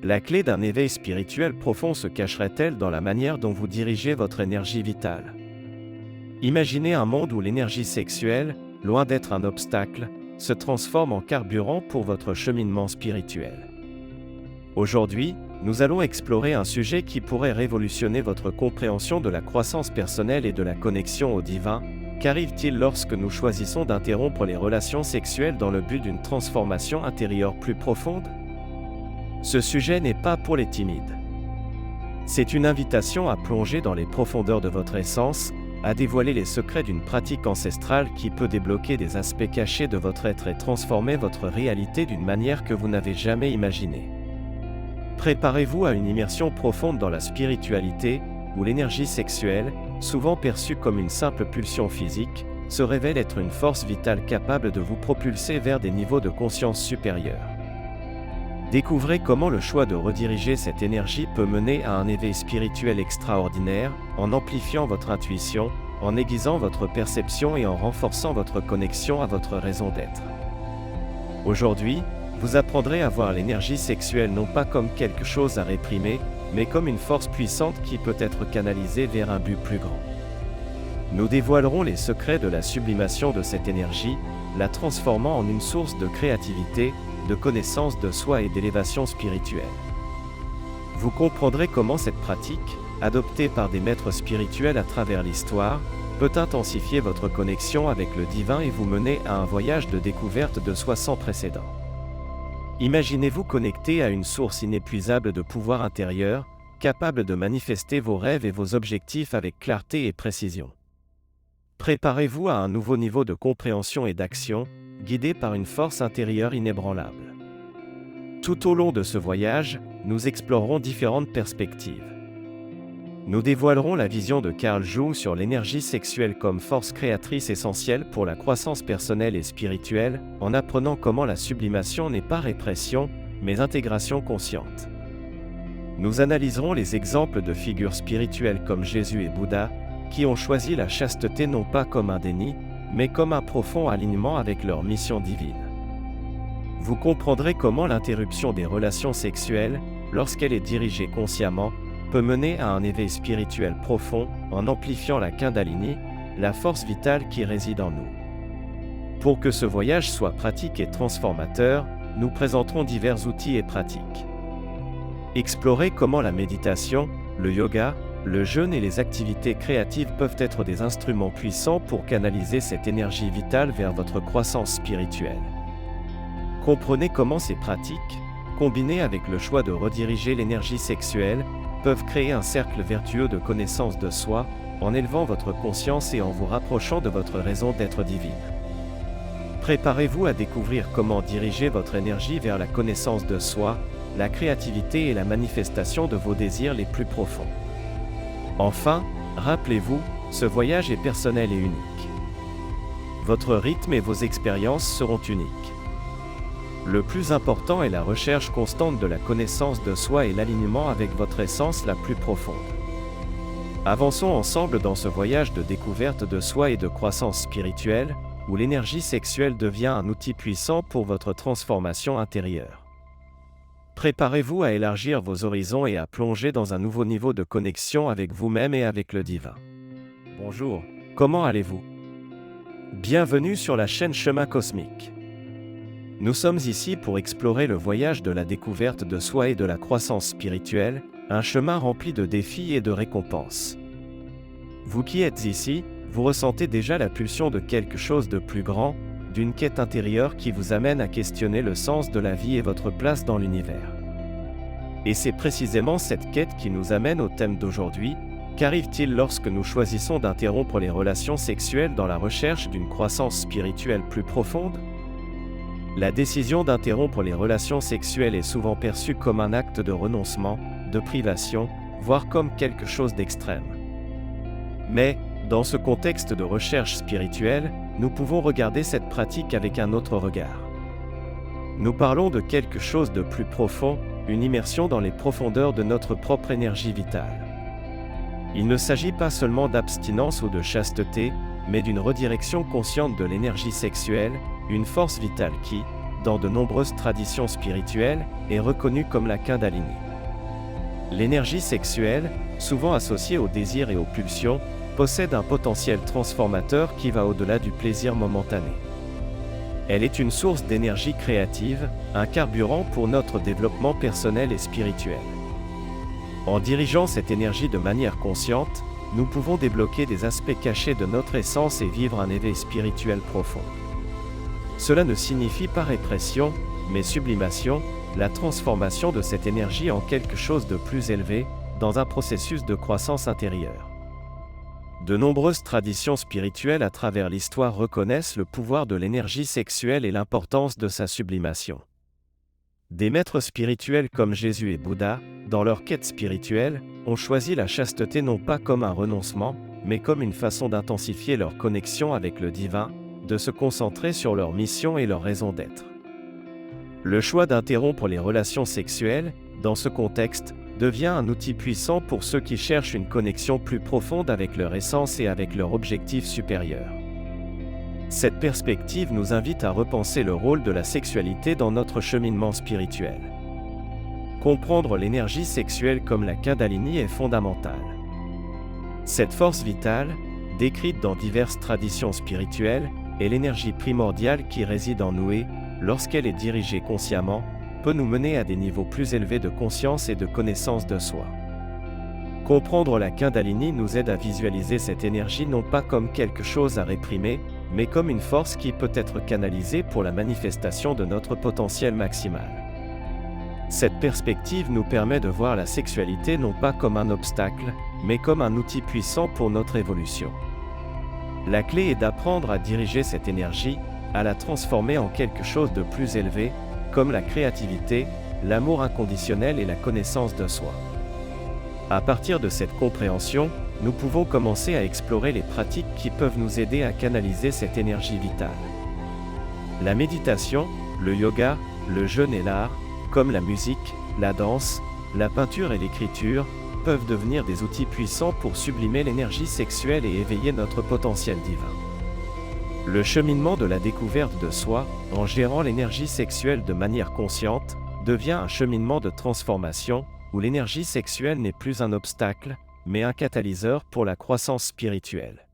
La clé d'un éveil spirituel profond se cacherait-elle dans la manière dont vous dirigez votre énergie vitale? Imaginez un monde où l'énergie sexuelle, loin d'être un obstacle, se transforme en carburant pour votre cheminement spirituel. Aujourd'hui, nous allons explorer un sujet qui pourrait révolutionner votre compréhension de la croissance personnelle et de la connexion au divin. Qu'arrive-t-il lorsque nous choisissons d'interrompre les relations sexuelles dans le but d'une transformation intérieure plus profonde? Ce sujet n'est pas pour les timides. C'est une invitation à plonger dans les profondeurs de votre essence, à dévoiler les secrets d'une pratique ancestrale qui peut débloquer des aspects cachés de votre être et transformer votre réalité d'une manière que vous n'avez jamais imaginée. Préparez-vous à une immersion profonde dans la spiritualité, où l'énergie sexuelle, souvent perçue comme une simple pulsion physique, se révèle être une force vitale capable de vous propulser vers des niveaux de conscience supérieurs. Découvrez comment le choix de rediriger cette énergie peut mener à un éveil spirituel extraordinaire, en amplifiant votre intuition, en aiguisant votre perception et en renforçant votre connexion à votre raison d'être. Aujourd'hui, vous apprendrez à voir l'énergie sexuelle non pas comme quelque chose à réprimer, mais comme une force puissante qui peut être canalisée vers un but plus grand. Nous dévoilerons les secrets de la sublimation de cette énergie, la transformant en une source de créativité, de connaissance de soi et d'élévation spirituelle. Vous comprendrez comment cette pratique, adoptée par des maîtres spirituels à travers l'histoire, peut intensifier votre connexion avec le divin et vous mener à un voyage de découverte de soi sans précédent. Imaginez-vous connecté à une source inépuisable de pouvoir intérieur, capable de manifester vos rêves et vos objectifs avec clarté et précision. Préparez-vous à un nouveau niveau de compréhension et d'action, guidé par une force intérieure inébranlable. Tout au long de ce voyage, nous explorerons différentes perspectives. Nous dévoilerons la vision de Carl Jung sur l'énergie sexuelle comme force créatrice essentielle pour la croissance personnelle et spirituelle, en apprenant comment la sublimation n'est pas répression, mais intégration consciente. Nous analyserons les exemples de figures spirituelles comme Jésus et Bouddha, qui ont choisi la chasteté non pas comme un déni, mais comme un profond alignement avec leur mission divine. Vous comprendrez comment l'interruption des relations sexuelles, lorsqu'elle est dirigée consciemment, peut mener à un éveil spirituel profond en amplifiant la Kundalini, la force vitale qui réside en nous. Pour que ce voyage soit pratique et transformateur, nous présenterons divers outils et pratiques. Explorez comment la méditation, le yoga, le jeûne et les activités créatives peuvent être des instruments puissants pour canaliser cette énergie vitale vers votre croissance spirituelle. Comprenez comment ces pratiques, combinées avec le choix de rediriger l'énergie sexuelle, peuvent créer un cercle vertueux de connaissance de soi, en élevant votre conscience et en vous rapprochant de votre raison d'être divine. Préparez-vous à découvrir comment diriger votre énergie vers la connaissance de soi, la créativité et la manifestation de vos désirs les plus profonds. Enfin, rappelez-vous, ce voyage est personnel et unique. Votre rythme et vos expériences seront uniques. Le plus important est la recherche constante de la connaissance de soi et l'alignement avec votre essence la plus profonde. Avançons ensemble dans ce voyage de découverte de soi et de croissance spirituelle, où l'énergie sexuelle devient un outil puissant pour votre transformation intérieure. Préparez-vous à élargir vos horizons et à plonger dans un nouveau niveau de connexion avec vous-même et avec le divin. Bonjour, comment allez-vous? Bienvenue sur la chaîne Chemin Cosmique. Nous sommes ici pour explorer le voyage de la découverte de soi et de la croissance spirituelle, un chemin rempli de défis et de récompenses. Vous qui êtes ici, vous ressentez déjà la pulsion de quelque chose de plus grand, d'une quête intérieure qui vous amène à questionner le sens de la vie et votre place dans l'univers. Et c'est précisément cette quête qui nous amène au thème d'aujourd'hui. Qu'arrive-t-il lorsque nous choisissons d'interrompre les relations sexuelles dans la recherche d'une croissance spirituelle plus profonde? La décision d'interrompre les relations sexuelles est souvent perçue comme un acte de renoncement, de privation, voire comme quelque chose d'extrême. Mais, dans ce contexte de recherche spirituelle, nous pouvons regarder cette pratique avec un autre regard. Nous parlons de quelque chose de plus profond, une immersion dans les profondeurs de notre propre énergie vitale. Il ne s'agit pas seulement d'abstinence ou de chasteté, mais d'une redirection consciente de l'énergie sexuelle, une force vitale qui, dans de nombreuses traditions spirituelles, est reconnue comme la Kundalini. L'énergie sexuelle, souvent associée au désir et aux pulsions, possède un potentiel transformateur qui va au-delà du plaisir momentané. Elle est une source d'énergie créative, un carburant pour notre développement personnel et spirituel. En dirigeant cette énergie de manière consciente, nous pouvons débloquer des aspects cachés de notre essence et vivre un éveil spirituel profond. Cela ne signifie pas répression, mais sublimation, la transformation de cette énergie en quelque chose de plus élevé, dans un processus de croissance intérieure. De nombreuses traditions spirituelles à travers l'histoire reconnaissent le pouvoir de l'énergie sexuelle et l'importance de sa sublimation. Des maîtres spirituels comme Jésus et Bouddha, dans leur quête spirituelle, ont choisi la chasteté non pas comme un renoncement, mais comme une façon d'intensifier leur connexion avec le divin, de se concentrer sur leur mission et leur raison d'être. Le choix d'interrompre les relations sexuelles, dans ce contexte, devient un outil puissant pour ceux qui cherchent une connexion plus profonde avec leur essence et avec leur objectif supérieur. Cette perspective nous invite à repenser le rôle de la sexualité dans notre cheminement spirituel. Comprendre l'énergie sexuelle comme la Kundalini est fondamental. Cette force vitale, décrite dans diverses traditions spirituelles, est l'énergie primordiale qui réside en nous et, lorsqu'elle est dirigée consciemment, peut nous mener à des niveaux plus élevés de conscience et de connaissance de soi. Comprendre la Kundalini nous aide à visualiser cette énergie non pas comme quelque chose à réprimer, mais comme une force qui peut être canalisée pour la manifestation de notre potentiel maximal. Cette perspective nous permet de voir la sexualité non pas comme un obstacle, mais comme un outil puissant pour notre évolution. La clé est d'apprendre à diriger cette énergie, à la transformer en quelque chose de plus élevé, comme la créativité, l'amour inconditionnel et la connaissance de soi. À partir de cette compréhension, nous pouvons commencer à explorer les pratiques qui peuvent nous aider à canaliser cette énergie vitale. La méditation, le yoga, le jeûne et l'art, comme la musique, la danse, la peinture et l'écriture, peuvent devenir des outils puissants pour sublimer l'énergie sexuelle et éveiller notre potentiel divin. Le cheminement de la découverte de soi, en gérant l'énergie sexuelle de manière consciente, devient un cheminement de transformation, où l'énergie sexuelle n'est plus un obstacle, mais un catalyseur pour la croissance spirituelle.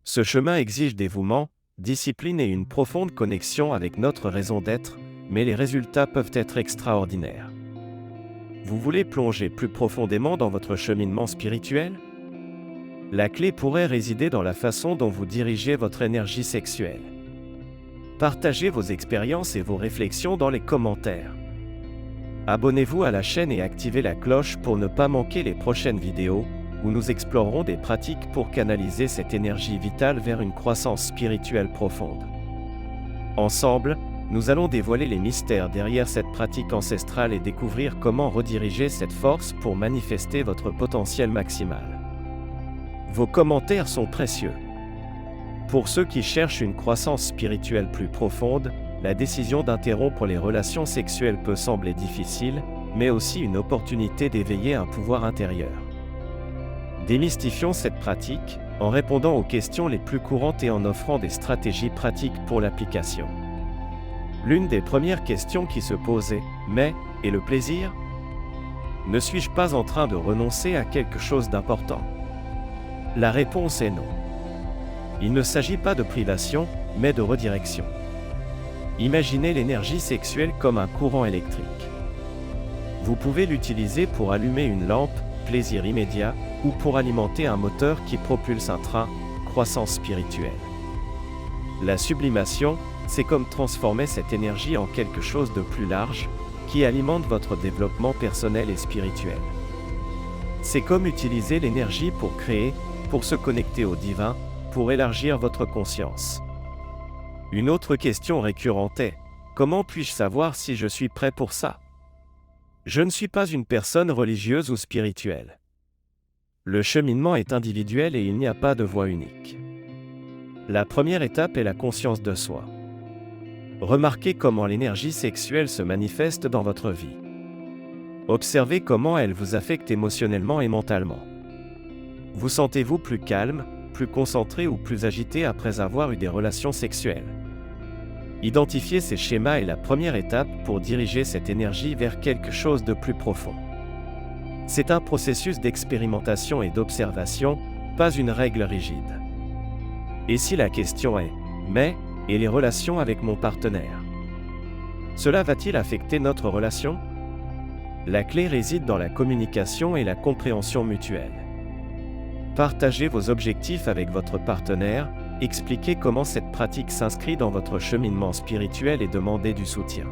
Ce chemin exige dévouement, discipline et une profonde connexion avec notre raison d'être, mais les résultats peuvent être extraordinaires. Vous voulez plonger plus profondément dans votre cheminement spirituel ? La clé pourrait résider dans la façon dont vous dirigez votre énergie sexuelle. Partagez vos expériences et vos réflexions dans les commentaires. Abonnez-vous à la chaîne et activez la cloche pour ne pas manquer les prochaines vidéos, où nous explorerons des pratiques pour canaliser cette énergie vitale vers une croissance spirituelle profonde. Ensemble, nous allons dévoiler les mystères derrière cette pratique ancestrale et découvrir comment rediriger cette force pour manifester votre potentiel maximal. Vos commentaires sont précieux. Pour ceux qui cherchent une croissance spirituelle plus profonde, la décision d'interrompre les relations sexuelles peut sembler difficile, mais aussi une opportunité d'éveiller un pouvoir intérieur. Démystifions cette pratique, en répondant aux questions les plus courantes et en offrant des stratégies pratiques pour l'application. L'une des premières questions qui se pose est « Mais, et le plaisir ? Ne suis-je pas en train de renoncer à quelque chose d'important ?» La réponse est non. Il ne s'agit pas de privation, mais de redirection. Imaginez l'énergie sexuelle comme un courant électrique. Vous pouvez l'utiliser pour allumer une lampe, plaisir immédiat, ou pour alimenter un moteur qui propulse un train, croissance spirituelle. La sublimation, c'est comme transformer cette énergie en quelque chose de plus large, qui alimente votre développement personnel et spirituel. C'est comme utiliser l'énergie pour créer, pour se connecter au divin, pour élargir votre conscience. Une autre question récurrente est « Comment puis-je savoir si je suis prêt pour ça ?» Je ne suis pas une personne religieuse ou spirituelle. Le cheminement est individuel et il n'y a pas de voie unique. La première étape est la conscience de soi. Remarquez comment l'énergie sexuelle se manifeste dans votre vie. Observez comment elle vous affecte émotionnellement et mentalement. Vous sentez-vous plus calme, plus concentré ou plus agité après avoir eu des relations sexuelles ? Identifier ces schémas est la première étape pour diriger cette énergie vers quelque chose de plus profond. C'est un processus d'expérimentation et d'observation, pas une règle rigide. Et si la question est « mais, et les relations avec mon partenaire ? Cela va-t-il affecter notre relation ?» La clé réside dans la communication et la compréhension mutuelle. Partagez vos objectifs avec votre partenaire, expliquez comment cette pratique s'inscrit dans votre cheminement spirituel et demandez du soutien.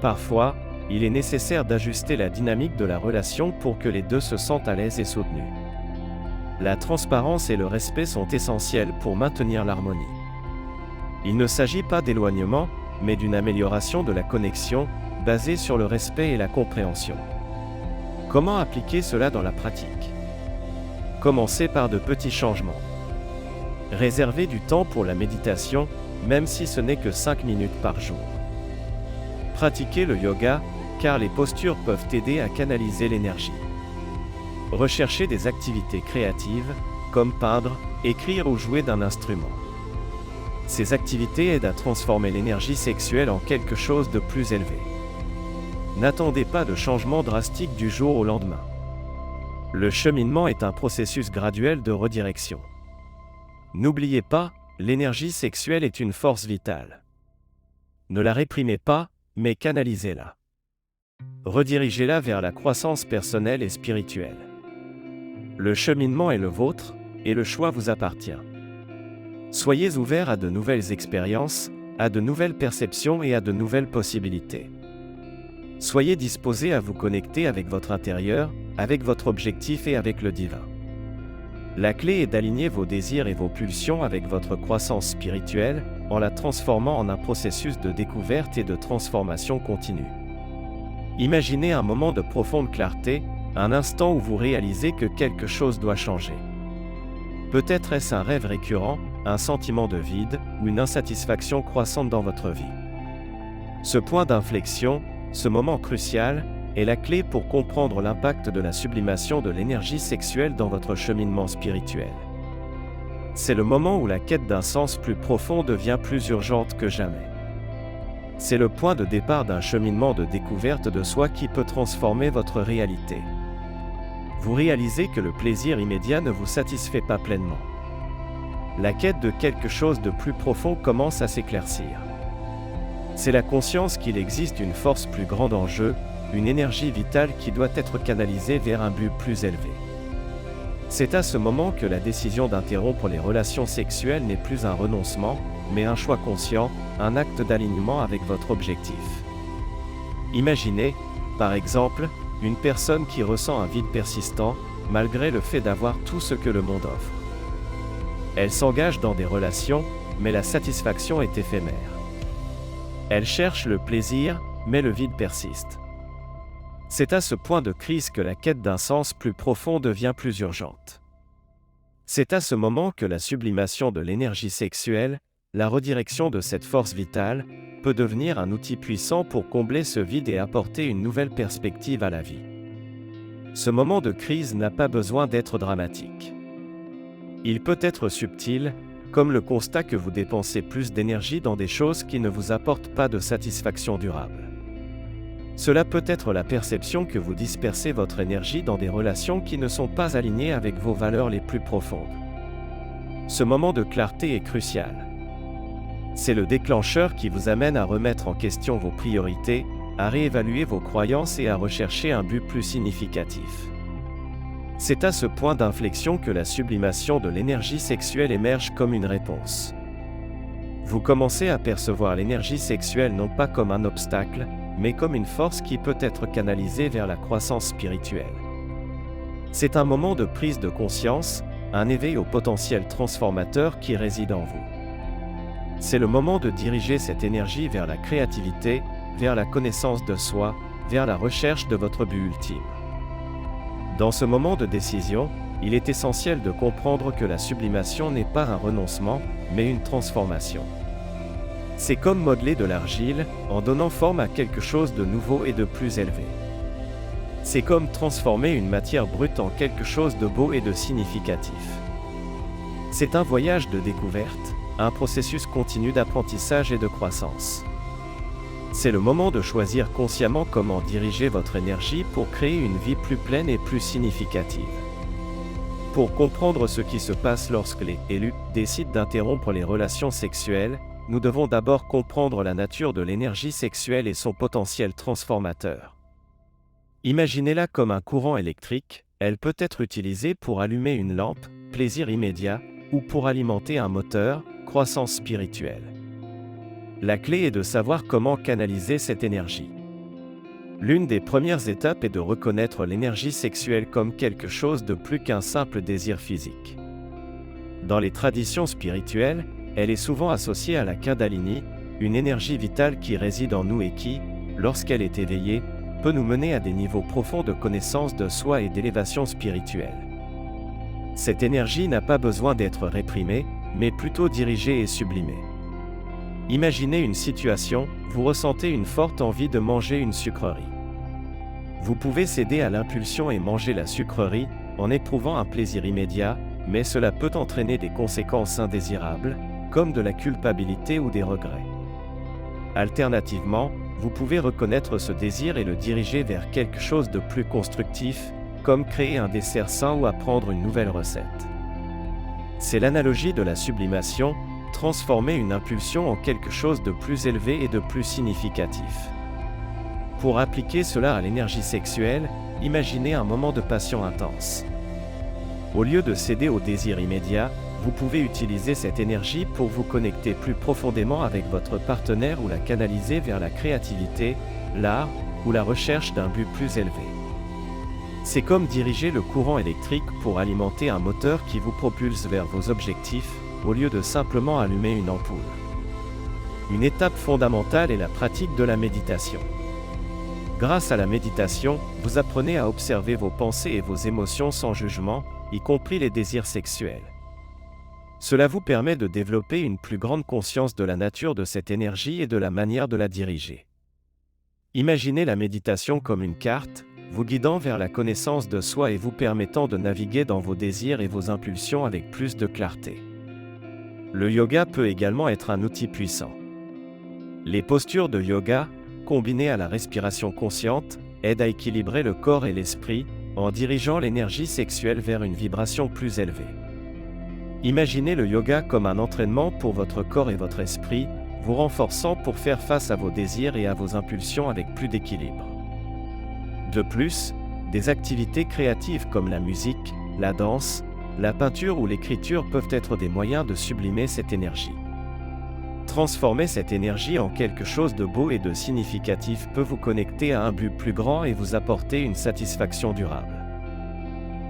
Parfois, il est nécessaire d'ajuster la dynamique de la relation pour que les deux se sentent à l'aise et soutenus. La transparence et le respect sont essentiels pour maintenir l'harmonie. Il ne s'agit pas d'éloignement, mais d'une amélioration de la connexion, basée sur le respect et la compréhension. Comment appliquer cela dans la pratique ? Commencez par de petits changements. Réservez du temps pour la méditation, même si ce n'est que 5 minutes par jour. Pratiquez le yoga, car les postures peuvent aider à canaliser l'énergie. Recherchez des activités créatives, comme peindre, écrire ou jouer d'un instrument. Ces activités aident à transformer l'énergie sexuelle en quelque chose de plus élevé. N'attendez pas de changement drastique du jour au lendemain. Le cheminement est un processus graduel de redirection. N'oubliez pas, l'énergie sexuelle est une force vitale. Ne la réprimez pas, mais canalisez-la. Redirigez-la vers la croissance personnelle et spirituelle. Le cheminement est le vôtre, et le choix vous appartient. Soyez ouverts à de nouvelles expériences, à de nouvelles perceptions et à de nouvelles possibilités. Soyez disposés à vous connecter avec votre intérieur, avec votre objectif et avec le divin. La clé est d'aligner vos désirs et vos pulsions avec votre croissance spirituelle, en la transformant en un processus de découverte et de transformation continue. Imaginez un moment de profonde clarté, un instant où vous réalisez que quelque chose doit changer. Peut-être est-ce un rêve récurrent, un sentiment de vide, ou une insatisfaction croissante dans votre vie. Ce point d'inflexion, ce moment crucial, est la clé pour comprendre l'impact de la sublimation de l'énergie sexuelle dans votre cheminement spirituel. C'est le moment où la quête d'un sens plus profond devient plus urgente que jamais. C'est le point de départ d'un cheminement de découverte de soi qui peut transformer votre réalité. Vous réalisez que le plaisir immédiat ne vous satisfait pas pleinement. La quête de quelque chose de plus profond commence à s'éclaircir. C'est la conscience qu'il existe une force plus grande en jeu, une énergie vitale qui doit être canalisée vers un but plus élevé. C'est à ce moment que la décision d'interrompre les relations sexuelles n'est plus un renoncement, mais un choix conscient, un acte d'alignement avec votre objectif. Imaginez, par exemple, une personne qui ressent un vide persistant, malgré le fait d'avoir tout ce que le monde offre. Elle s'engage dans des relations, mais la satisfaction est éphémère. Elle cherche le plaisir, mais le vide persiste. C'est à ce point de crise que la quête d'un sens plus profond devient plus urgente. C'est à ce moment que la sublimation de l'énergie sexuelle, la redirection de cette force vitale, peut devenir un outil puissant pour combler ce vide et apporter une nouvelle perspective à la vie. Ce moment de crise n'a pas besoin d'être dramatique. Il peut être subtil, comme le constat que vous dépensez plus d'énergie dans des choses qui ne vous apportent pas de satisfaction durable. Cela peut être la perception que vous dispersez votre énergie dans des relations qui ne sont pas alignées avec vos valeurs les plus profondes. Ce moment de clarté est crucial. C'est le déclencheur qui vous amène à remettre en question vos priorités, à réévaluer vos croyances et à rechercher un but plus significatif. C'est à ce point d'inflexion que la sublimation de l'énergie sexuelle émerge comme une réponse. Vous commencez à percevoir l'énergie sexuelle non pas comme un obstacle, mais comme une force qui peut être canalisée vers la croissance spirituelle. C'est un moment de prise de conscience, un éveil au potentiel transformateur qui réside en vous. C'est le moment de diriger cette énergie vers la créativité, vers la connaissance de soi, vers la recherche de votre but ultime. Dans ce moment de décision, il est essentiel de comprendre que la sublimation n'est pas un renoncement, mais une transformation. C'est comme modeler de l'argile, en donnant forme à quelque chose de nouveau et de plus élevé. C'est comme transformer une matière brute en quelque chose de beau et de significatif. C'est un voyage de découverte, un processus continu d'apprentissage et de croissance. C'est le moment de choisir consciemment comment diriger votre énergie pour créer une vie plus pleine et plus significative. Pour comprendre ce qui se passe lorsque les élus décident d'interrompre les relations sexuelles, nous devons d'abord comprendre la nature de l'énergie sexuelle et son potentiel transformateur. Imaginez-la comme un courant électrique, elle peut être utilisée pour allumer une lampe, plaisir immédiat, ou pour alimenter un moteur, croissance spirituelle. La clé est de savoir comment canaliser cette énergie. L'une des premières étapes est de reconnaître l'énergie sexuelle comme quelque chose de plus qu'un simple désir physique. Dans les traditions spirituelles, elle est souvent associée à la Kundalini, une énergie vitale qui réside en nous et qui, lorsqu'elle est éveillée, peut nous mener à des niveaux profonds de connaissance de soi et d'élévation spirituelle. Cette énergie n'a pas besoin d'être réprimée, mais plutôt dirigée et sublimée. Imaginez une situation, vous ressentez une forte envie de manger une sucrerie. Vous pouvez céder à l'impulsion et manger la sucrerie, en éprouvant un plaisir immédiat, mais cela peut entraîner des conséquences indésirables, comme de la culpabilité ou des regrets. Alternativement, vous pouvez reconnaître ce désir et le diriger vers quelque chose de plus constructif, comme créer un dessert sain ou apprendre une nouvelle recette. C'est l'analogie de la sublimation, transformer une impulsion en quelque chose de plus élevé et de plus significatif. Pour appliquer cela à l'énergie sexuelle, imaginez un moment de passion intense. Au lieu de céder au désir immédiat, vous pouvez utiliser cette énergie pour vous connecter plus profondément avec votre partenaire ou la canaliser vers la créativité, l'art ou la recherche d'un but plus élevé. C'est comme diriger le courant électrique pour alimenter un moteur qui vous propulse vers vos objectifs, au lieu de simplement allumer une ampoule. Une étape fondamentale est la pratique de la méditation. Grâce à la méditation, vous apprenez à observer vos pensées et vos émotions sans jugement, y compris les désirs sexuels. Cela vous permet de développer une plus grande conscience de la nature de cette énergie et de la manière de la diriger. Imaginez la méditation comme une carte, vous guidant vers la connaissance de soi et vous permettant de naviguer dans vos désirs et vos impulsions avec plus de clarté. Le yoga peut également être un outil puissant. Les postures de yoga, combinées à la respiration consciente, aident à équilibrer le corps et l'esprit, en dirigeant l'énergie sexuelle vers une vibration plus élevée. Imaginez le yoga comme un entraînement pour votre corps et votre esprit, vous renforçant pour faire face à vos désirs et à vos impulsions avec plus d'équilibre. De plus, des activités créatives comme la musique, la danse, la peinture ou l'écriture peuvent être des moyens de sublimer cette énergie. Transformer cette énergie en quelque chose de beau et de significatif peut vous connecter à un but plus grand et vous apporter une satisfaction durable.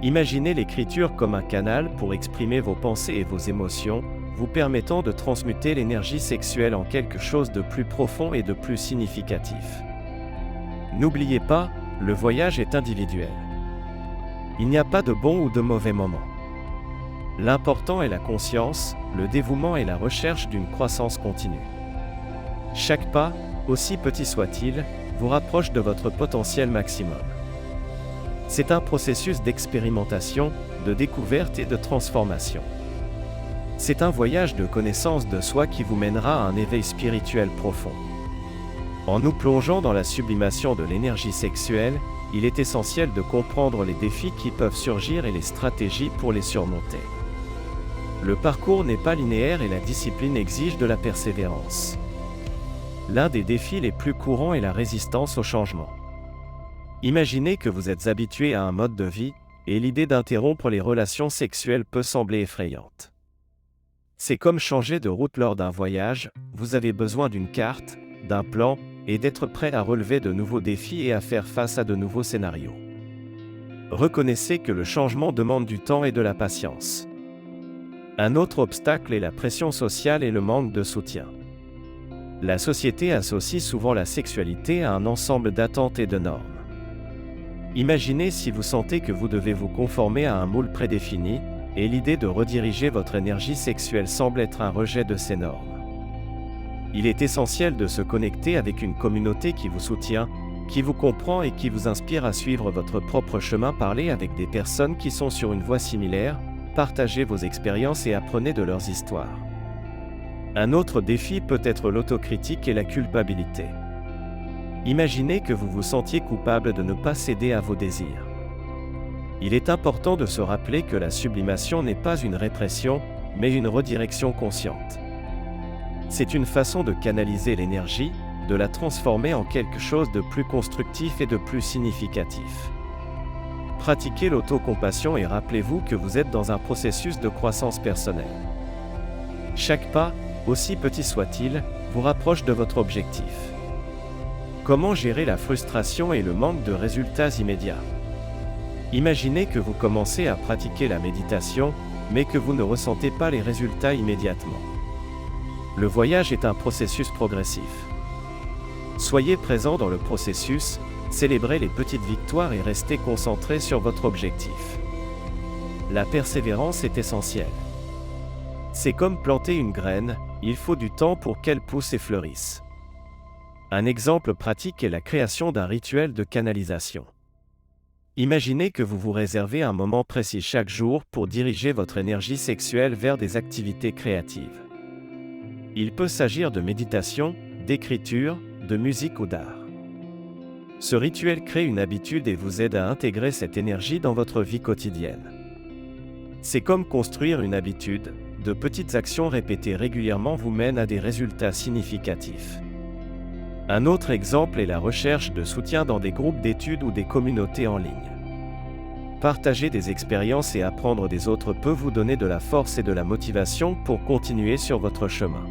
Imaginez l'écriture comme un canal pour exprimer vos pensées et vos émotions, vous permettant de transmuter l'énergie sexuelle en quelque chose de plus profond et de plus significatif. N'oubliez pas, le voyage est individuel. Il n'y a pas de bon ou de mauvais moment. L'important est la conscience, le dévouement et la recherche d'une croissance continue. Chaque pas, aussi petit soit-il, vous rapproche de votre potentiel maximum. C'est un processus d'expérimentation, de découverte et de transformation. C'est un voyage de connaissance de soi qui vous mènera à un éveil spirituel profond. En nous plongeant dans la sublimation de l'énergie sexuelle, il est essentiel de comprendre les défis qui peuvent surgir et les stratégies pour les surmonter. Le parcours n'est pas linéaire et la discipline exige de la persévérance. L'un des défis les plus courants est la résistance au changement. Imaginez que vous êtes habitué à un mode de vie, et l'idée d'interrompre les relations sexuelles peut sembler effrayante. C'est comme changer de route lors d'un voyage, vous avez besoin d'une carte, d'un plan, et d'être prêt à relever de nouveaux défis et à faire face à de nouveaux scénarios. Reconnaissez que le changement demande du temps et de la patience. Un autre obstacle est la pression sociale et le manque de soutien. La société associe souvent la sexualité à un ensemble d'attentes et de normes. Imaginez si vous sentez que vous devez vous conformer à un moule prédéfini, et l'idée de rediriger votre énergie sexuelle semble être un rejet de ces normes. Il est essentiel de se connecter avec une communauté qui vous soutient, qui vous comprend et qui vous inspire à suivre votre propre chemin. Parlez avec des personnes qui sont sur une voie similaire, partagez vos expériences et apprenez de leurs histoires. Un autre défi peut être l'autocritique et la culpabilité. Imaginez que vous vous sentiez coupable de ne pas céder à vos désirs. Il est important de se rappeler que la sublimation n'est pas une répression, mais une redirection consciente. C'est une façon de canaliser l'énergie, de la transformer en quelque chose de plus constructif et de plus significatif. Pratiquez l'autocompassion et rappelez-vous que vous êtes dans un processus de croissance personnelle. Chaque pas, aussi petit soit-il, vous rapproche de votre objectif. Comment gérer la frustration et le manque de résultats immédiats? Imaginez que vous commencez à pratiquer la méditation, mais que vous ne ressentez pas les résultats immédiatement. Le voyage est un processus progressif. Soyez présent dans le processus, célébrez les petites victoires et restez concentré sur votre objectif. La persévérance est essentielle. C'est comme planter une graine, il faut du temps pour qu'elle pousse et fleurisse. Un exemple pratique est la création d'un rituel de canalisation. Imaginez que vous vous réservez un moment précis chaque jour pour diriger votre énergie sexuelle vers des activités créatives. Il peut s'agir de méditation, d'écriture, de musique ou d'art. Ce rituel crée une habitude et vous aide à intégrer cette énergie dans votre vie quotidienne. C'est comme construire une habitude, de petites actions répétées régulièrement vous mènent à des résultats significatifs. Un autre exemple est la recherche de soutien dans des groupes d'études ou des communautés en ligne. Partager des expériences et apprendre des autres peut vous donner de la force et de la motivation pour continuer sur votre chemin.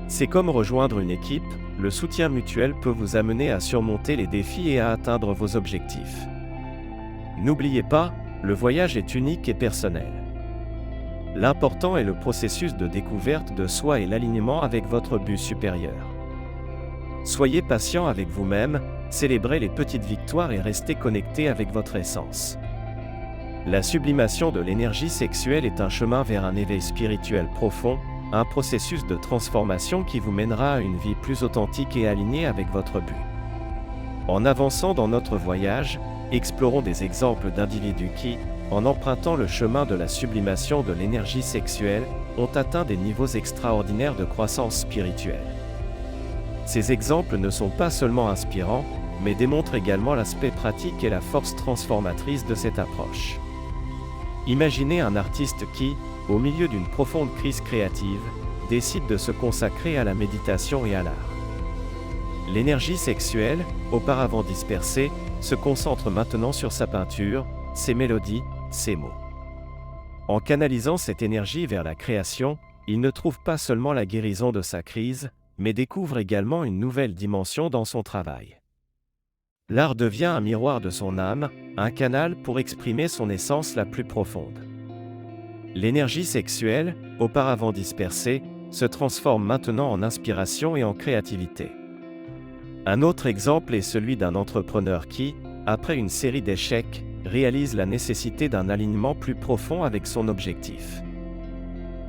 C'est comme rejoindre une équipe, le soutien mutuel peut vous amener à surmonter les défis et à atteindre vos objectifs. N'oubliez pas, le voyage est unique et personnel. L'important est le processus de découverte de soi et l'alignement avec votre but supérieur. Soyez patient avec vous-même, célébrez les petites victoires et restez connecté avec votre essence. La sublimation de l'énergie sexuelle est un chemin vers un éveil spirituel profond, un processus de transformation qui vous mènera à une vie plus authentique et alignée avec votre but. En avançant dans notre voyage, explorons des exemples d'individus qui, en empruntant le chemin de la sublimation de l'énergie sexuelle, ont atteint des niveaux extraordinaires de croissance spirituelle. Ces exemples ne sont pas seulement inspirants, mais démontrent également l'aspect pratique et la force transformatrice de cette approche. Imaginez un artiste qui, au milieu d'une profonde crise créative, décide de se consacrer à la méditation et à l'art. L'énergie sexuelle, auparavant dispersée, se concentre maintenant sur sa peinture, ses mélodies, ses mots. En canalisant cette énergie vers la création, il ne trouve pas seulement la guérison de sa crise, mais découvre également une nouvelle dimension dans son travail. L'art devient un miroir de son âme, un canal pour exprimer son essence la plus profonde. L'énergie sexuelle, auparavant dispersée, se transforme maintenant en inspiration et en créativité. Un autre exemple est celui d'un entrepreneur qui, après une série d'échecs, réalise la nécessité d'un alignement plus profond avec son objectif.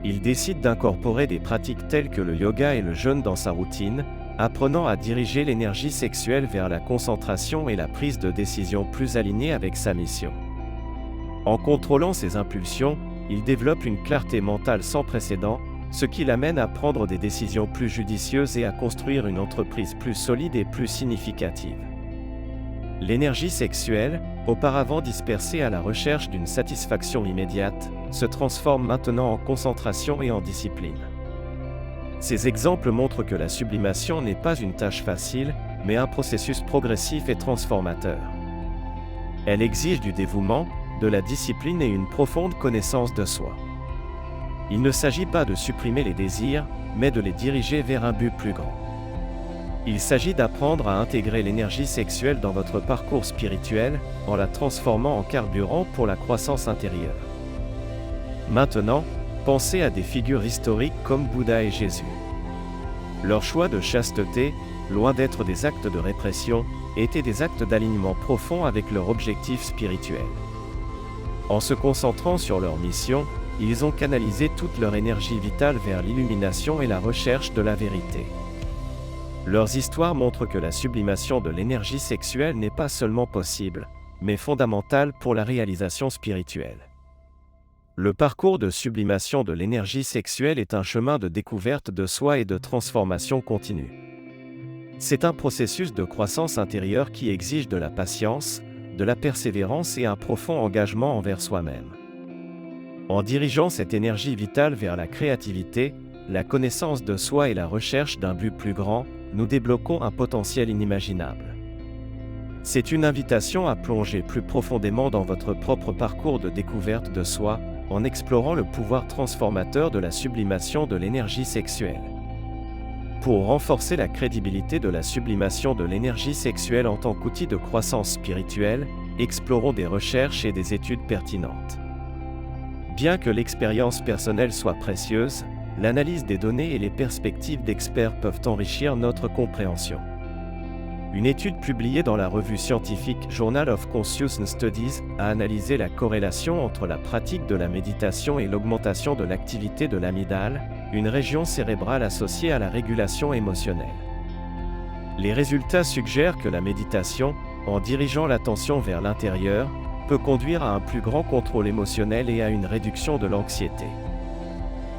Il décide d'incorporer des pratiques telles que le yoga et le jeûne dans sa routine, apprenant à diriger l'énergie sexuelle vers la concentration et la prise de décision plus alignée avec sa mission. En contrôlant ses impulsions, il développe une clarté mentale sans précédent, ce qui l'amène à prendre des décisions plus judicieuses et à construire une entreprise plus solide et plus significative. L'énergie sexuelle, auparavant dispersée à la recherche d'une satisfaction immédiate, se transforme maintenant en concentration et en discipline. Ces exemples montrent que la sublimation n'est pas une tâche facile, mais un processus progressif et transformateur. Elle exige du dévouement, de la discipline et une profonde connaissance de soi. Il ne s'agit pas de supprimer les désirs, mais de les diriger vers un but plus grand. Il s'agit d'apprendre à intégrer l'énergie sexuelle dans votre parcours spirituel, en la transformant en carburant pour la croissance intérieure. Maintenant, pensez à des figures historiques comme Bouddha et Jésus. Leur choix de chasteté, loin d'être des actes de répression, étaient des actes d'alignement profond avec leur objectif spirituel. En se concentrant sur leur mission, ils ont canalisé toute leur énergie vitale vers l'illumination et la recherche de la vérité. Leurs histoires montrent que la sublimation de l'énergie sexuelle n'est pas seulement possible, mais fondamentale pour la réalisation spirituelle. Le parcours de sublimation de l'énergie sexuelle est un chemin de découverte de soi et de transformation continue. C'est un processus de croissance intérieure qui exige de la patience, de la persévérance et un profond engagement envers soi-même. En dirigeant cette énergie vitale vers la créativité, la connaissance de soi et la recherche d'un but plus grand, nous débloquons un potentiel inimaginable. C'est une invitation à plonger plus profondément dans votre propre parcours de découverte de soi, en explorant le pouvoir transformateur de la sublimation de l'énergie sexuelle. Pour renforcer la crédibilité de la sublimation de l'énergie sexuelle en tant qu'outil de croissance spirituelle, explorons des recherches et des études pertinentes. Bien que l'expérience personnelle soit précieuse, l'analyse des données et les perspectives d'experts peuvent enrichir notre compréhension. Une étude publiée dans la revue scientifique Journal of Consciousness Studies a analysé la corrélation entre la pratique de la méditation et l'augmentation de l'activité de l'amygdale, une région cérébrale associée à la régulation émotionnelle. Les résultats suggèrent que la méditation, en dirigeant l'attention vers l'intérieur, peut conduire à un plus grand contrôle émotionnel et à une réduction de l'anxiété.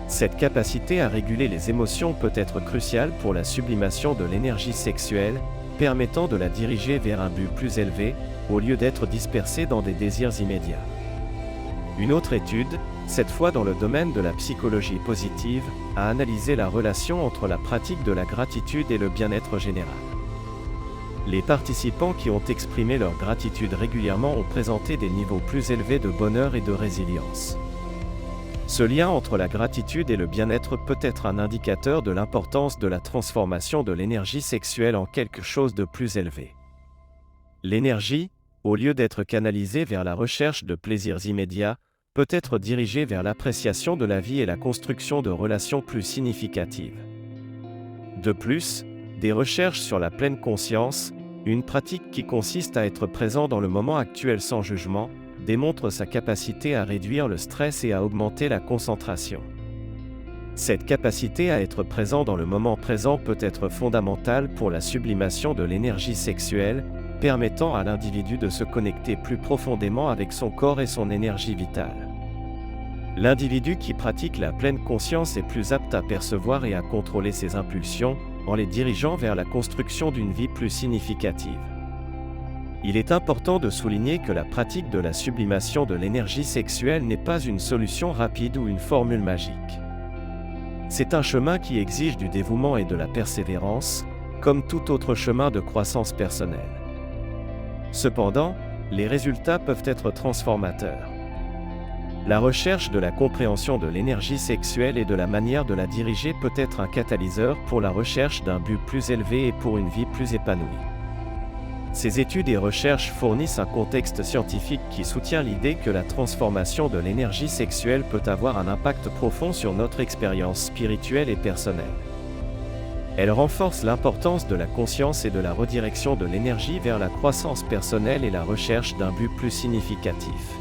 Cette capacité à réguler les émotions peut être cruciale pour la sublimation de l'énergie sexuelle, permettant de la diriger vers un but plus élevé, au lieu d'être dispersée dans des désirs immédiats. Une autre étude, cette fois dans le domaine de la psychologie positive, a analysé la relation entre la pratique de la gratitude et le bien-être général. Les participants qui ont exprimé leur gratitude régulièrement ont présenté des niveaux plus élevés de bonheur et de résilience. Ce lien entre la gratitude et le bien-être peut être un indicateur de l'importance de la transformation de l'énergie sexuelle en quelque chose de plus élevé. L'énergie, au lieu d'être canalisée vers la recherche de plaisirs immédiats, peut être dirigée vers l'appréciation de la vie et la construction de relations plus significatives. De plus, des recherches sur la pleine conscience, une pratique qui consiste à être présent dans le moment actuel sans jugement, démontre sa capacité à réduire le stress et à augmenter la concentration. Cette capacité à être présent dans le moment présent peut être fondamentale pour la sublimation de l'énergie sexuelle, permettant à l'individu de se connecter plus profondément avec son corps et son énergie vitale. L'individu qui pratique la pleine conscience est plus apte à percevoir et à contrôler ses impulsions, en les dirigeant vers la construction d'une vie plus significative. Il est important de souligner que la pratique de la sublimation de l'énergie sexuelle n'est pas une solution rapide ou une formule magique. C'est un chemin qui exige du dévouement et de la persévérance, comme tout autre chemin de croissance personnelle. Cependant, les résultats peuvent être transformateurs. La recherche de la compréhension de l'énergie sexuelle et de la manière de la diriger peut être un catalyseur pour la recherche d'un but plus élevé et pour une vie plus épanouie. Ces études et recherches fournissent un contexte scientifique qui soutient l'idée que la transformation de l'énergie sexuelle peut avoir un impact profond sur notre expérience spirituelle et personnelle. Elles renforcent l'importance de la conscience et de la redirection de l'énergie vers la croissance personnelle et la recherche d'un but plus significatif.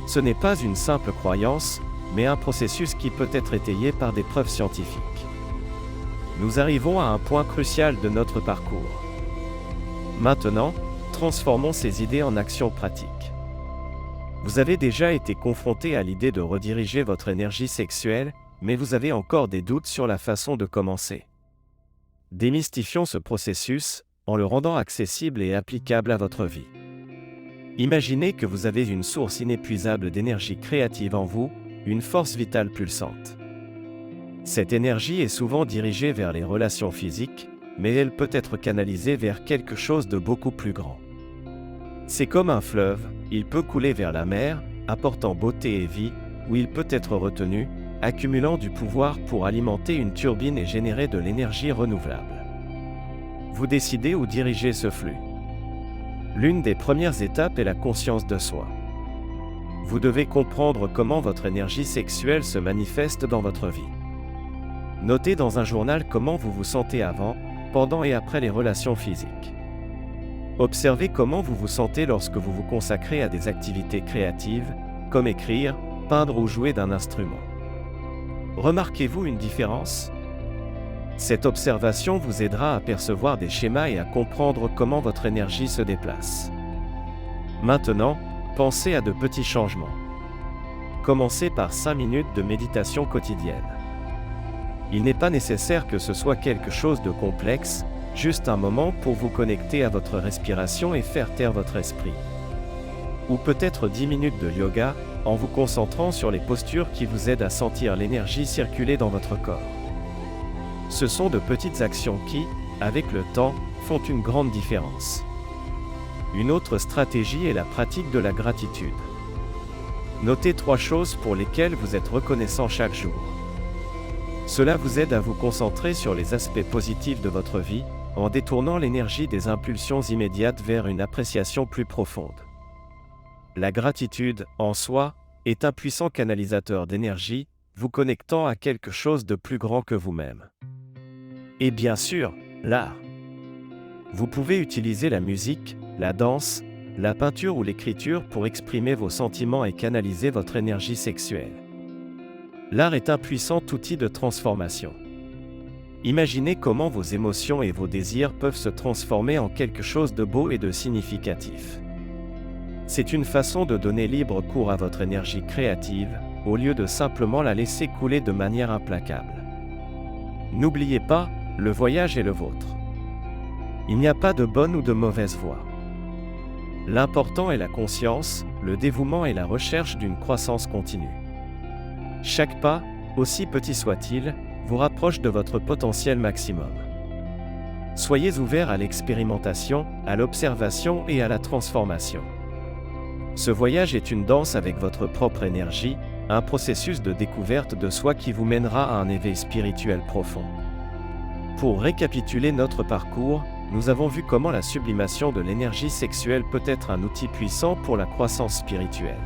Ce n'est pas une simple croyance, mais un processus qui peut être étayé par des preuves scientifiques. Nous arrivons à un point crucial de notre parcours. Maintenant, transformons ces idées en actions pratiques. Vous avez déjà été confronté à l'idée de rediriger votre énergie sexuelle, mais vous avez encore des doutes sur la façon de commencer. Démystifions ce processus, en le rendant accessible et applicable à votre vie. Imaginez que vous avez une source inépuisable d'énergie créative en vous, une force vitale pulsante. Cette énergie est souvent dirigée vers les relations physiques, mais elle peut être canalisée vers quelque chose de beaucoup plus grand. C'est comme un fleuve, il peut couler vers la mer, apportant beauté et vie, ou il peut être retenu, accumulant du pouvoir pour alimenter une turbine et générer de l'énergie renouvelable. Vous décidez où diriger ce flux. L'une des premières étapes est la conscience de soi. Vous devez comprendre comment votre énergie sexuelle se manifeste dans votre vie. Notez dans un journal comment vous vous sentez avant, pendant et après les relations physiques. Observez comment vous vous sentez lorsque vous vous consacrez à des activités créatives, comme écrire, peindre ou jouer d'un instrument. Remarquez-vous une différence ? Cette observation vous aidera à percevoir des schémas et à comprendre comment votre énergie se déplace. Maintenant, pensez à de petits changements. Commencez par 5 minutes de méditation quotidienne. Il n'est pas nécessaire que ce soit quelque chose de complexe, juste un moment pour vous connecter à votre respiration et faire taire votre esprit. Ou peut-être 10 minutes de yoga, en vous concentrant sur les postures qui vous aident à sentir l'énergie circuler dans votre corps. Ce sont de petites actions qui, avec le temps, font une grande différence. Une autre stratégie est la pratique de la gratitude. Notez 3 choses pour lesquelles vous êtes reconnaissant chaque jour. Cela vous aide à vous concentrer sur les aspects positifs de votre vie, en détournant l'énergie des impulsions immédiates vers une appréciation plus profonde. La gratitude, en soi, est un puissant canalisateur d'énergie, vous connectant à quelque chose de plus grand que vous-même. Et bien sûr, l'art. Vous pouvez utiliser la musique, la danse, la peinture ou l'écriture pour exprimer vos sentiments et canaliser votre énergie sexuelle. L'art est un puissant outil de transformation. Imaginez comment vos émotions et vos désirs peuvent se transformer en quelque chose de beau et de significatif. C'est une façon de donner libre cours à votre énergie créative, au lieu de simplement la laisser couler de manière implacable. N'oubliez pas, le voyage est le vôtre. Il n'y a pas de bonne ou de mauvaise voie. L'important est la conscience, le dévouement et la recherche d'une croissance continue. Chaque pas, aussi petit soit-il, vous rapproche de votre potentiel maximum. Soyez ouverts à l'expérimentation, à l'observation et à la transformation. Ce voyage est une danse avec votre propre énergie, un processus de découverte de soi qui vous mènera à un éveil spirituel profond. Pour récapituler notre parcours, nous avons vu comment la sublimation de l'énergie sexuelle peut être un outil puissant pour la croissance spirituelle.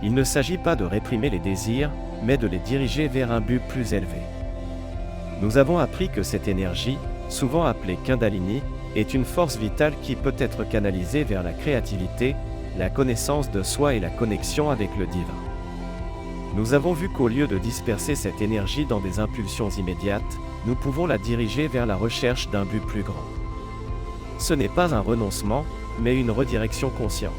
Il ne s'agit pas de réprimer les désirs, mais de les diriger vers un but plus élevé. Nous avons appris que cette énergie, souvent appelée Kundalini, est une force vitale qui peut être canalisée vers la créativité, la connaissance de soi et la connexion avec le divin. Nous avons vu qu'au lieu de disperser cette énergie dans des impulsions immédiates, nous pouvons la diriger vers la recherche d'un but plus grand. Ce n'est pas un renoncement, mais une redirection consciente.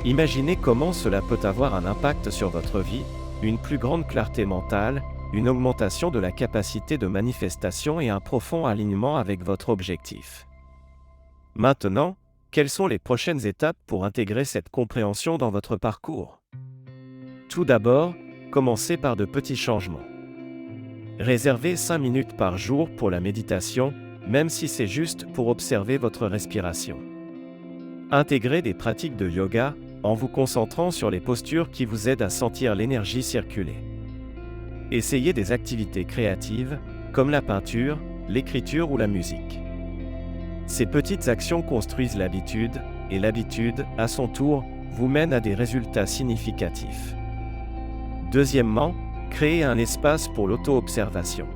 Imaginez comment cela peut avoir un impact sur votre vie, une plus grande clarté mentale, une augmentation de la capacité de manifestation et un profond alignement avec votre objectif. Maintenant, quelles sont les prochaines étapes pour intégrer cette compréhension dans votre parcours ? Tout d'abord, commencez par de petits changements. Réservez 5 minutes par jour pour la méditation, même si c'est juste pour observer votre respiration. Intégrez des pratiques de yoga, en vous concentrant sur les postures qui vous aident à sentir l'énergie circuler. Essayez des activités créatives, comme la peinture, l'écriture ou la musique. Ces petites actions construisent l'habitude, et l'habitude, à son tour, vous mène à des résultats significatifs. Deuxièmement, créez un espace pour l'auto-observation.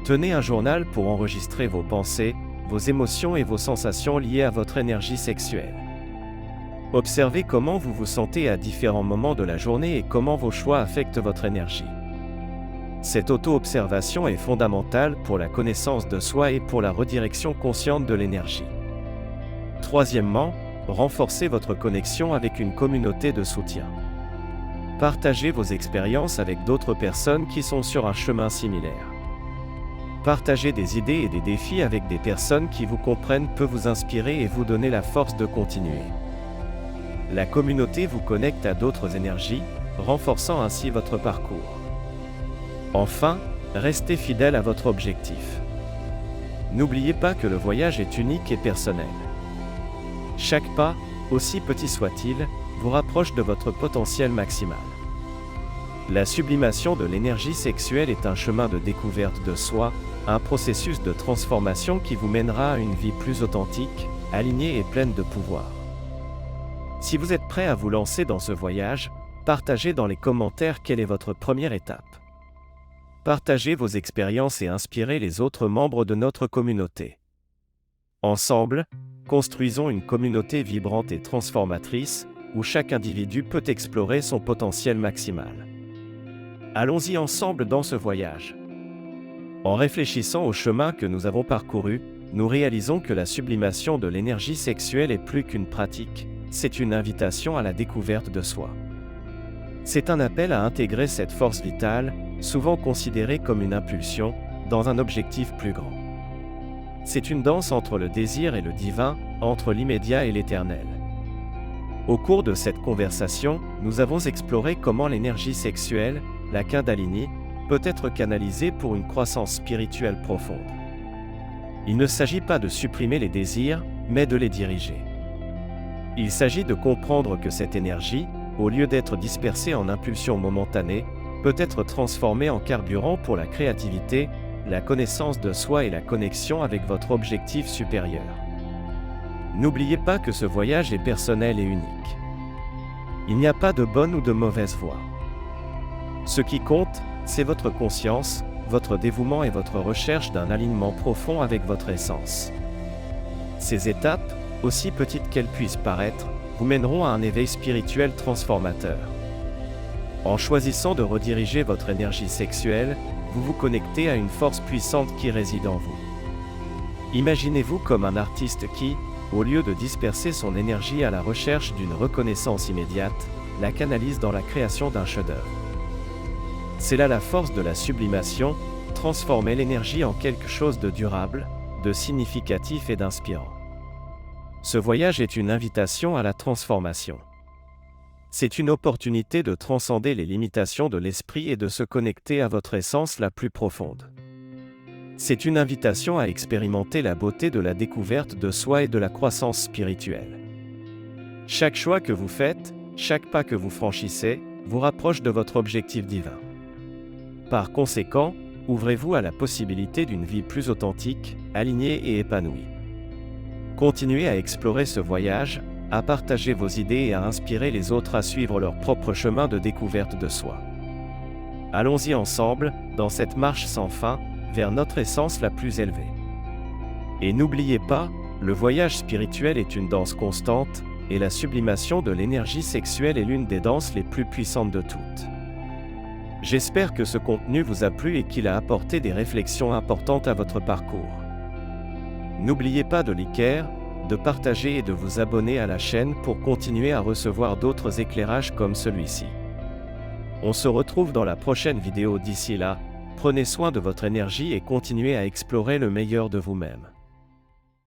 Tenez un journal pour enregistrer vos pensées, vos émotions et vos sensations liées à votre énergie sexuelle. Observez comment vous vous sentez à différents moments de la journée et comment vos choix affectent votre énergie. Cette auto-observation est fondamentale pour la connaissance de soi et pour la redirection consciente de l'énergie. Troisièmement, renforcez votre connexion avec une communauté de soutien. Partagez vos expériences avec d'autres personnes qui sont sur un chemin similaire. Partager des idées et des défis avec des personnes qui vous comprennent peut vous inspirer et vous donner la force de continuer. La communauté vous connecte à d'autres énergies, renforçant ainsi votre parcours. Enfin, restez fidèle à votre objectif. N'oubliez pas que le voyage est unique et personnel. Chaque pas, aussi petit soit-il, vous rapproche de votre potentiel maximal. La sublimation de l'énergie sexuelle est un chemin de découverte de soi, un processus de transformation qui vous mènera à une vie plus authentique, alignée et pleine de pouvoir. Si vous êtes prêt à vous lancer dans ce voyage, partagez dans les commentaires quelle est votre première étape. Partagez vos expériences et inspirez les autres membres de notre communauté. Ensemble, construisons une communauté vibrante et transformatrice, où chaque individu peut explorer son potentiel maximal. Allons-y ensemble dans ce voyage. En réfléchissant au chemin que nous avons parcouru, nous réalisons que la sublimation de l'énergie sexuelle est plus qu'une pratique, c'est une invitation à la découverte de soi. C'est un appel à intégrer cette force vitale, souvent considérée comme une impulsion, dans un objectif plus grand. C'est une danse entre le désir et le divin, entre l'immédiat et l'éternel. Au cours de cette conversation, nous avons exploré comment l'énergie sexuelle, la Kundalini, peut être canalisée pour une croissance spirituelle profonde. Il ne s'agit pas de supprimer les désirs, mais de les diriger. Il s'agit de comprendre que cette énergie, au lieu d'être dispersée en impulsions momentanées, peut être transformée en carburant pour la créativité, la connaissance de soi et la connexion avec votre objectif supérieur. N'oubliez pas que ce voyage est personnel et unique. Il n'y a pas de bonne ou de mauvaise voie. Ce qui compte, c'est votre conscience, votre dévouement et votre recherche d'un alignement profond avec votre essence. Ces étapes, aussi petites qu'elles puissent paraître, vous mèneront à un éveil spirituel transformateur. En choisissant de rediriger votre énergie sexuelle, vous vous connectez à une force puissante qui réside en vous. Imaginez-vous comme un artiste qui, au lieu de disperser son énergie à la recherche d'une reconnaissance immédiate, la canalise dans la création d'un chef-d'œuvre. C'est là la force de la sublimation, transformer l'énergie en quelque chose de durable, de significatif et d'inspirant. Ce voyage est une invitation à la transformation. C'est une opportunité de transcender les limitations de l'esprit et de se connecter à votre essence la plus profonde. C'est une invitation à expérimenter la beauté de la découverte de soi et de la croissance spirituelle. Chaque choix que vous faites, chaque pas que vous franchissez, vous rapproche de votre objectif divin. Par conséquent, ouvrez-vous à la possibilité d'une vie plus authentique, alignée et épanouie. Continuez à explorer ce voyage, à partager vos idées et à inspirer les autres à suivre leur propre chemin de découverte de soi. Allons-y ensemble, dans cette marche sans fin, vers notre essence la plus élevée. Et n'oubliez pas, le voyage spirituel est une danse constante, et la sublimation de l'énergie sexuelle est l'une des danses les plus puissantes de toutes. J'espère que ce contenu vous a plu et qu'il a apporté des réflexions importantes à votre parcours. N'oubliez pas de liker, de partager et de vous abonner à la chaîne pour continuer à recevoir d'autres éclairages comme celui-ci. On se retrouve dans la prochaine vidéo. D'ici là, prenez soin de votre énergie et continuez à explorer le meilleur de vous-même.